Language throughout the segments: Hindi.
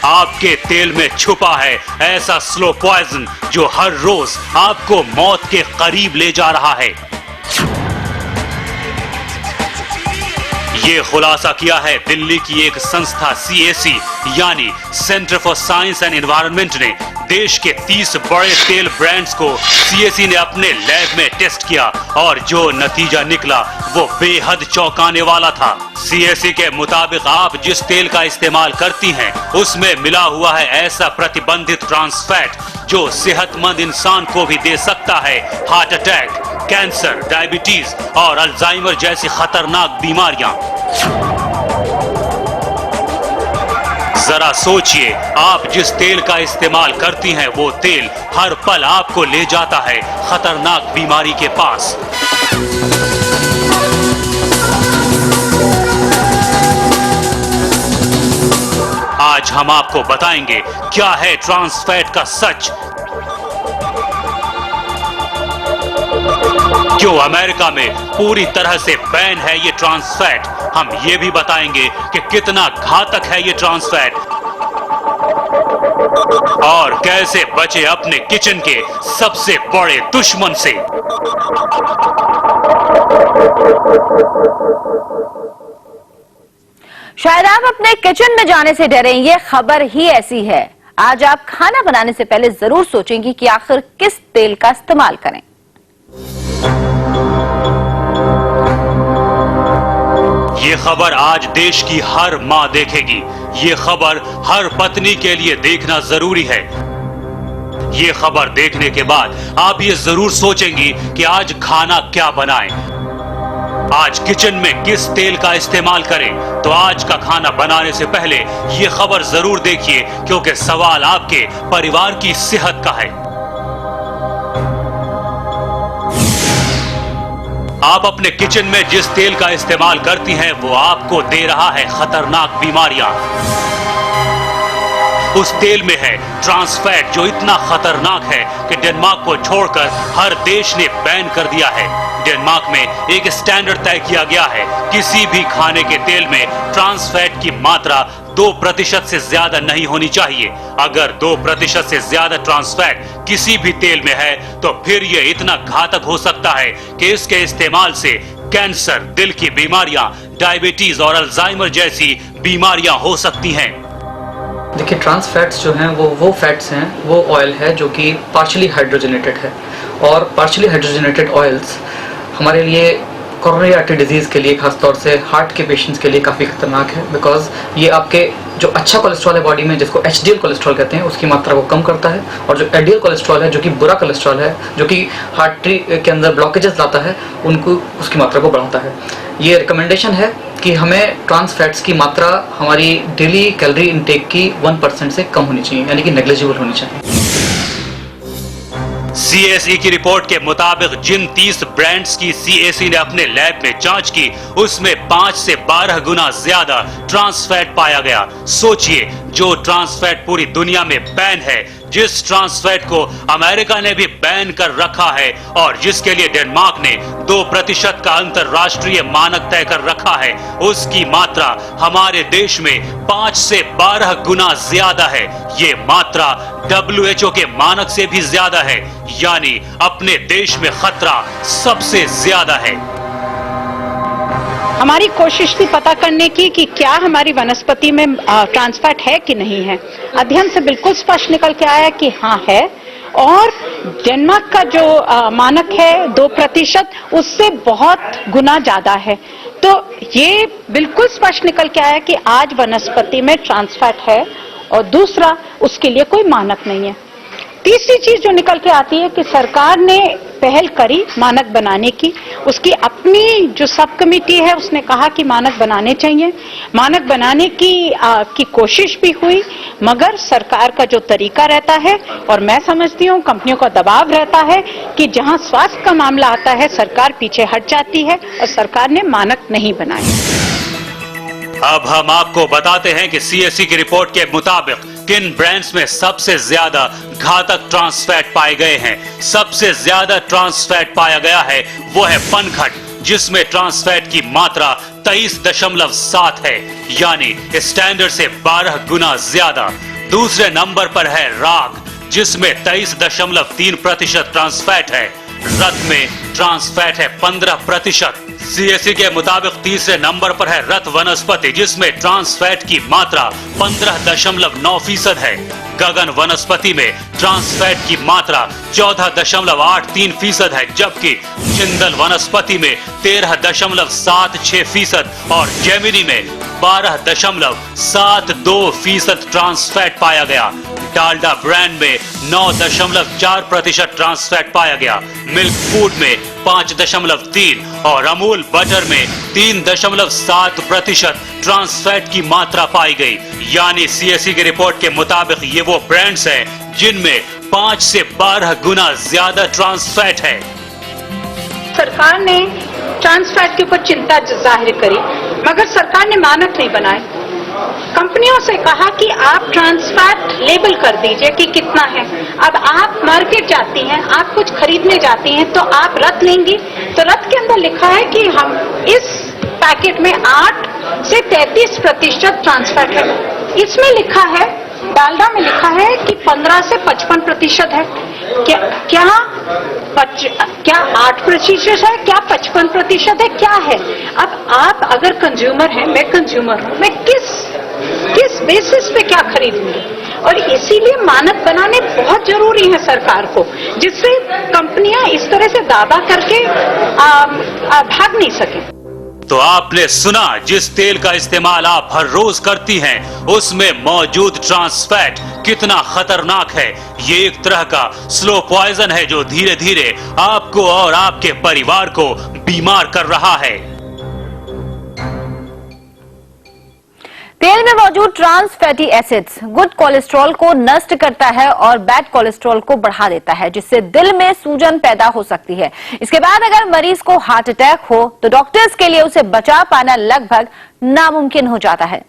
आपके तेल में छुपा है ऐसा स्लो पॉइजन जो हर रोज आपको मौत के करीब ले जा रहा है। ये खुलासा किया है दिल्ली की एक संस्था CAC यानी centre for science and environment ने। देश के 30 बड़े तेल ब्रांड्स को CAC ने अपने लैब में टेस्ट किया और जो नतीजा निकला वो बेहद चौंकाने वाला था। CAC के मुताबिक आप जिस तेल का इस्तेमाल करती हैं उसमें मिला हुआ है ऐसा प्रतिबंधित ट्रांस फैट जो सेहतमंद इंसान को भी दे सकता है हार्ट अटैक, कैंसर, डायबिटीज और अल्जाइमर जैसी खतरनाक बीमारियां। जरा सोचिए, आप जिस तेल का इस्तेमाल करती हैं वो तेल हर पल आपको ले जाता है खतरनाक बीमारी के पास। आज हम आपको बताएंगे क्या है ट्रांस फैट का सच, क्यों अमेरिका में पूरी तरह से बैन है ये ट्रांस फैट। हम ये भी बताएंगे कि कितना घातक है ये ट्रांस फैट और कैसे बचे अपने किचन के सबसे बड़े दुश्मन से। शायद आप अपने किचन में जाने से डरें, ये खबर ही ऐसी है। आज आप खाना बनाने से पहले जरूर सोचेंगी कि आखिर किस तेल का इस्तेमाल करें। ये खबर आज देश की हर मां देखेगी। ये खबर हर पत्नी के लिए देखना जरूरी है। ये खबर देखने के बाद आप ये जरूर सोचेंगी कि आज खाना क्या बनाएं, आज किचन में किस तेल का इस्तेमाल करें। तो आज का खाना बनाने से पहले ये खबर जरूर देखिए, क्योंकि सवाल आपके परिवार की सेहत का है। आप अपने किचन में जिस तेल का इस्तेमाल करती हैं वो आपको दे रहा है खतरनाक बीमारियां। उस तेल में है ट्रांस फैट जो इतना खतरनाक है कि डेनमार्क को छोड़कर हर देश ने बैन कर दिया है। डेनमार्क में एक स्टैंडर्ड तय किया गया है, किसी भी खाने के तेल में ट्रांस फैट की मात्रा 2% से ज्यादा नहीं होनी चाहिए। अगर 2% से ज्यादा ट्रांस फैट किसी भी तेल में है तो फिर यह इतना घातक हो सकता है कि इसके इस्तेमाल से कैंसर, दिल की बीमारियां, डायबिटीज और अल्जाइमर जैसी बीमारियां हो सकती हैं। देखिए, ट्रांस फैट्स जो हैं वो फैट्स हैं, वो ऑयल है जो कि पार्शियली हाइड्रोजनेटेड है। और पार्शियली हाइड्रोजनेटेड ऑयल्स हमारे लिए कोरोनरी आर्टरी डिजीज़ के लिए, खासतौर से हार्ट के पेशेंट्स के लिए काफ़ी खतरनाक है। बिकॉज ये आपके जो अच्छा कोलेस्ट्रॉल है बॉडी में, जिसको HDL कोलेस्ट्रॉल कहते हैं, उसकी मात्रा को कम करता है। और जो LDL कोलेस्ट्रॉल है, जो कि बुरा कोलेस्ट्रॉल है, जो कि हार्टरी के अंदर ब्लॉकेजेस लाता है, उनको उसकी मात्रा को बढ़ाता है। ये रिकमेंडेशन है कि हमें ट्रांस फैट्स की मात्रा हमारी डेली कैलोरी इनटेक की 1% से कम होनी चाहिए, यानी कि नेग्लिजिबल होनी चाहिए। CAC की रिपोर्ट के मुताबिक जिन 30 ब्रांड्स की CAC ने अपने लैब में जांच की उसमें 5 से 12 गुना ज्यादा ट्रांस फैट पाया गया। सोचिए, जो ट्रांस फैट पूरी दुनिया में बैन है, जिस ट्रांस फैट को अमेरिका ने भी बैन कर रखा है और जिसके लिए डेनमार्क ने 2% का अंतरराष्ट्रीय मानक तय कर रखा है, उसकी मात्रा हमारे देश में 5 से 12 गुना ज्यादा है। ये मात्रा WHO के मानक से भी ज्यादा है, यानी अपने देश में खतरा सबसे ज्यादा है। हमारी कोशिश थी पता करने की कि क्या हमारी वनस्पति में ट्रांस फैट है कि नहीं है। अध्ययन से बिल्कुल स्पष्ट निकल के आया कि हाँ है। और डेनमार्क का जो मानक है 2%, उससे बहुत गुना ज्यादा है। तो ये बिल्कुल स्पष्ट निकल के आया कि आज वनस्पति में ट्रांस फैट है। और दूसरा, उसके लिए कोई मानक नहीं है। तीसरी चीज जो निकल के आती है कि सरकार ने पहल करी मानक बनाने की। उसकी अपनी जो सब कमेटी है उसने कहा कि मानक बनाने चाहिए। मानक बनाने की कोशिश भी हुई, मगर सरकार का जो तरीका रहता है, और मैं समझती हूँ कंपनियों का दबाव रहता है कि जहाँ स्वास्थ्य का मामला आता है सरकार पीछे हट जाती है और सरकार ने मानक नहीं बनाए। अब हम आपको बताते हैं कि CAC की रिपोर्ट के मुताबिक किन ब्रांड्स में सबसे ज्यादा घातक ट्रांस फैट पाए गए हैं। सबसे ज्यादा ट्रांस फैट पाया गया है वो है पनघट, जिसमें ट्रांस फैट की मात्रा 23.7 है, यानी स्टैंडर्ड से 12 गुना ज्यादा। दूसरे नंबर पर है राग, जिसमें 23.3% ट्रांस फैट है। रत में ट्रांस फैट है 15%। सीएससी के मुताबिक तीसरे नंबर पर है रत वनस्पति, जिसमें ट्रांस फैट की मात्रा 15.9% है। गगन वनस्पति में ट्रांस फैट की मात्रा 14.83% है, जबकि चिंदल वनस्पति में 13.76% और जेमिनी में 12.72% ट्रांस फैट पाया गया। डालडा ब्रांड में 9.4% ट्रांस फैट पाया गया। मिल्क फूड में 5.3 और अमूल बटर में 3.7% ट्रांस फैट की मात्रा पाई गई। यानी सीएससी की रिपोर्ट के मुताबिक ये वो ब्रांड्स हैं जिनमें 5 से 12 गुना ज्यादा ट्रांस फैट है। सरकार ने ट्रांस फैट के ऊपर चिंता जाहिर करी, मगर सरकार ने मानक नहीं बनाए। कंपनियों से कहा कि आप ट्रांस फैट लेबल कर दीजिए कि कितना है। अब आप मार्केट जाती हैं, आप कुछ खरीदने जाती हैं, तो आप रत लेंगी, तो रत के अंदर लिखा है कि हम इस पैकेट में 8 से 33% ट्रांस फैट है। इसमें लिखा है, डालडा में लिखा है कि 15 से 55% है। क्या 8% है, क्या 55% है, क्या है? अब आप अगर कंज्यूमर हैं, मैं कंज्यूमर हूं, मैं किस बेसिस पे क्या खरीदूंगी? और इसीलिए मानक बनाने बहुत जरूरी है सरकार को, जिससे कंपनियां इस तरह से दावा करके भाग नहीं सके। तो आपने सुना, जिस तेल का इस्तेमाल आप हर रोज करती हैं, उसमें मौजूद ट्रांस फैट कितना खतरनाक है। ये एक तरह का स्लो पॉइजन है जो धीरे धीरे आपको और आपके परिवार को बीमार कर रहा है। तेल में मौजूद trans fatty acids good cholesterol को नष्ट करता है और बैड कोलेस्ट्रॉल को बढ़ा देता है, जिससे दिल में सूजन पैदा हो सकती है। इसके बाद अगर मरीज को हार्ट अटैक हो तो डॉक्टर्स के लिए उसे बचा पाना लगभग नामुमकिन हो जाता है।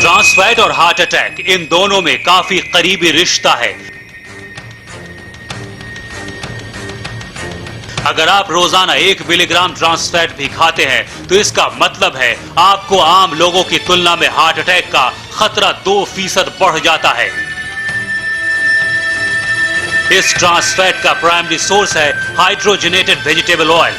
ट्रांस फैट और हार्ट अटैक, इन दोनों में काफी करीबी रिश्ता है। अगर आप रोजाना 1 मिलीग्राम ट्रांस फैट भी खाते हैं तो इसका मतलब है आपको आम लोगों की तुलना में हार्ट अटैक का खतरा 2% बढ़ जाता है। इस ट्रांस फैट का प्राइमरी सोर्स है हाइड्रोजनेटेड वेजिटेबल ऑयल।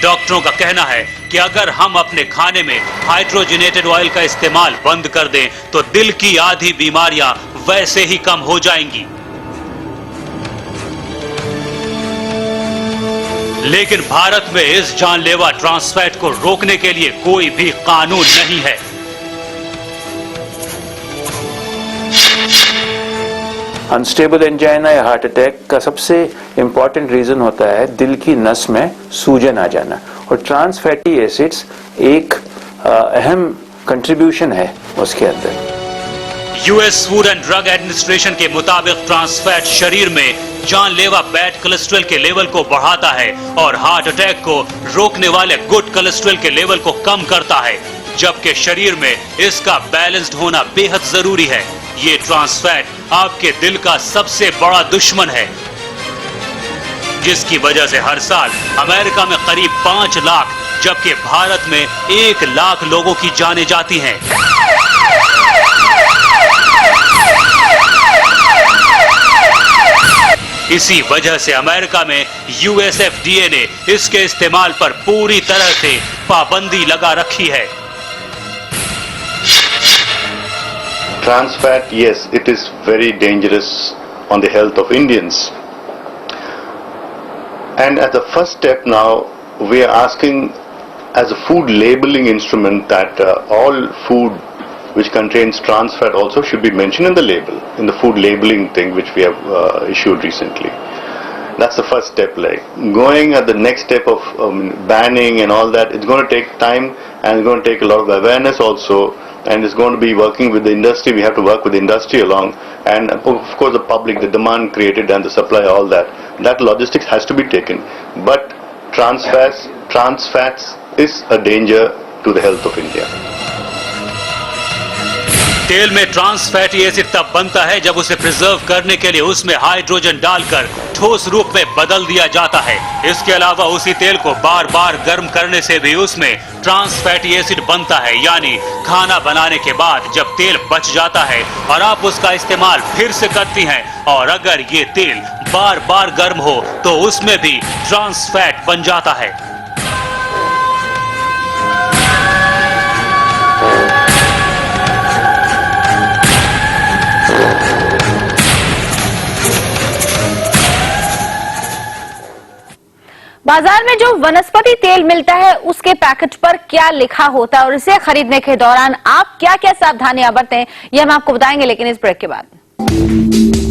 डॉक्टरों का कहना है कि अगर हम अपने खाने में हाइड्रोजनेटेड ऑयल का इस्तेमाल बंद कर दें तो दिल की आधी बीमारियां वैसे ही कम हो जाएंगी। लेकिन भारत में इस जानलेवा ट्रांस फैट को रोकने के लिए कोई भी कानून नहीं है। अनस्टेबल एंजाइना या हार्ट अटैक का सबसे इम्पॉर्टेंट रीजन होता है दिल की नस में सूजन आ जाना, और ट्रांस फैटी एसिड्स एक अहम कंट्रीब्यूशन है उसके अंदर। US food and drug administration के मुताबिक ट्रांस फैट शरीर में जानलेवा बैड कोलेस्ट्रॉल के लेवल को बढ़ाता है और हार्ट अटैक को रोकने वाले गुड कोलेस्ट्रॉल के लेवल को कम करता है, जबकि शरीर में इसका बैलेंस्ड होना बेहद जरूरी है। ये ट्रांस फैट आपके दिल का सबसे बड़ा दुश्मन है, जिसकी वजह से हर साल अमेरिका में करीब 5 लाख जबकि भारत में 1 लाख लोगों की जानें जाती हैं। इसी वजह से अमेरिका में यूएसएफडीए ने इसके इस्तेमाल पर पूरी तरह से पाबंदी लगा रखी है। Trans fat, yes, it is very dangerous on the health of Indians. And as a first step now, we are asking as a food labeling instrument that all food which contains trans fat also should be mentioned in the label, in the food labeling thing which we have issued recently. That's the first step. Like going at the next step of banning and all that, it's going to take time and it's going to take a lot of awareness also. And it's going to be working with the industry. We have to work with the industry along, and of course the public, the demand created and the supply, all that. That logistics has to be taken. But trans fats is a danger to the health of India. तेल में ट्रांस फैटी एसिड तब बनता है जब उसे प्रिजर्व करने के लिए उसमें हाइड्रोजन डालकर ठोस रूप में बदल दिया जाता है। इसके अलावा उसी तेल को बार बार गर्म करने से भी उसमें ट्रांस फैटी एसिड बनता है, यानी खाना बनाने के बाद जब तेल बच जाता है और आप उसका इस्तेमाल फिर से करती हैं और अगर ये तेल बार बार गर्म हो तो उसमें भी ट्रांस फैट बन जाता है। बाजार में जो वनस्पति तेल मिलता है उसके पैकेट पर क्या लिखा होता है और इसे खरीदने के दौरान आप क्या क्या सावधानियां बरतें, ये हम आपको बताएंगे, लेकिन इस ब्रेक के बाद।